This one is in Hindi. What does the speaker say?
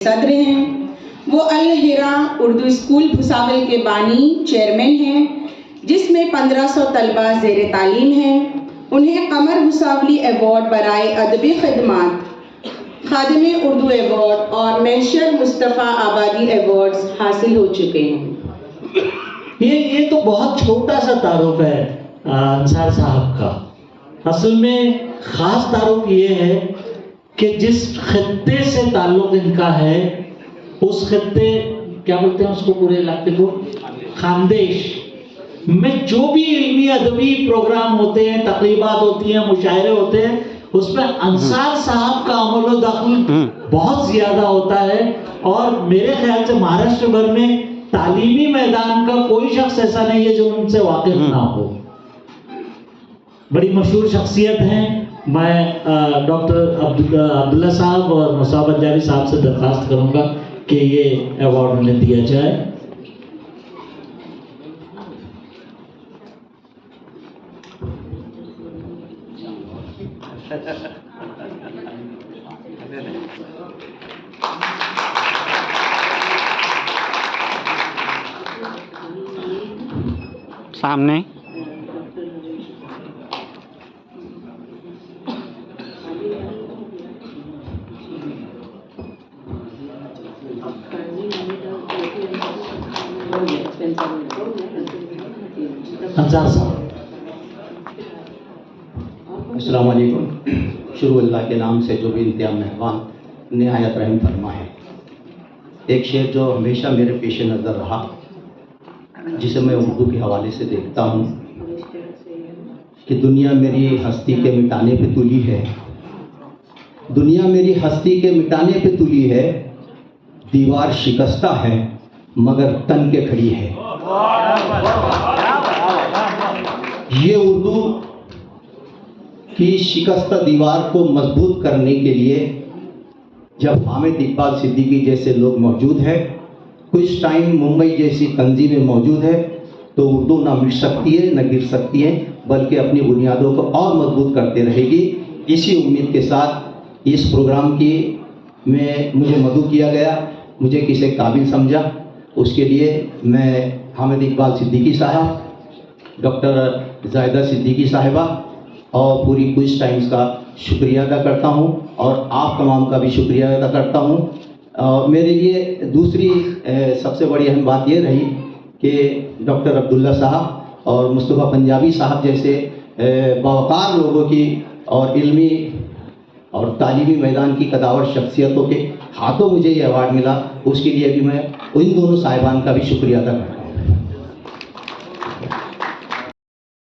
सदर हैं। वो अल हिरा उर्दू स्कूल भुसावल के बानी चेयरमैन हैं, जिसमें 1500 तलबा ज़ेर तालीम हैं। उन्हें कमर भुसावली अवार्ड बराए अदबी खिदमात, खादिमे उर्दू अवार्ड और महशर मुस्तफ़ा आबादी अवार्ड्स हासिल हो चुके हैं। ये तो बहुत छोटा सा तारुफ है अंसार साहब का। असल में ख़ास तारुफ ये है कि जिस खित्ते से ताल्लुक़ इनका है, उस खित्ते क्या बोलते हैं उसको, पूरे इलाके को खानदेश में जो भी इल्मी अदबी प्रोग्राम होते हैं, तकरीबात होती हैं, मुशायरे होते हैं, उसमें अंसार साहब का अमल व दखल बहुत ज़्यादा होता है। और मेरे ख्याल से महाराष्ट्र भर में तालीमी मैदान का कोई शख्स ऐसा नहीं है जो उनसे वाकिफ ना हो। बड़ी मशहूर शख्सियत हैं। मैं डॉक्टर अब्दुल्ला साहब और मुसाब अंजारी साहब से दरख्वास्त करूंगा कि ये अवार्ड उन्हें दिया जाए। सामने अंसार साहब। अस्सलाम वालेकुम। शुरू अल्लाह के नाम से जो भी इंतहा मेहरबान निहायत रहम फरमा है। एक शेर जो हमेशा मेरे पेश नज़र रहा, जिसे मैं उर्दू के हवाले से देखता हूँ कि दुनिया मेरी हस्ती के मिटाने पे तुली है, दुनिया मेरी हस्ती के मिटाने पे तुली है, दीवार शिकस्ता है मगर तन के खड़ी है। ये उर्दू की शिकस्ता दीवार को मजबूत करने के लिए जब हामिद इकबाल सिद्दीकी जैसे लोग मौजूद हैं, कुछ टाइम मुंबई जैसी तंजीमें मौजूद है, तो उर्दू ना मिट सकती है न गिर सकती है, बल्कि अपनी बुनियादों को और मजबूत करते रहेगी। इसी उम्मीद के साथ इस प्रोग्राम की में मुझे मदऊ किया गया, मुझे किसे काबिल समझा, उसके लिए मैं हामिद इकबाल सिद्दीकी साहब, डॉक्टर जायदा सिद्दीकी साहिबा और पूरी क्विज टाइम्स का शुक्रिया अदा करता हूं और आप तमाम का भी शुक्रिया अदा करता हूं। मेरे लिए दूसरी सबसे बड़ी अहम बात ये रही कि डॉक्टर अब्दुल्ला साहब और मुस्तफ़ा पंजाबी साहब जैसे बावकार लोगों की और इल्मी और तालीमी मैदान की कदावर शख्सियतों के हाथों मुझे ये अवार्ड मिला, उसके लिए भी मैं इन दोनों साहिबान का भी शुक्रिया अदा करता हूँ।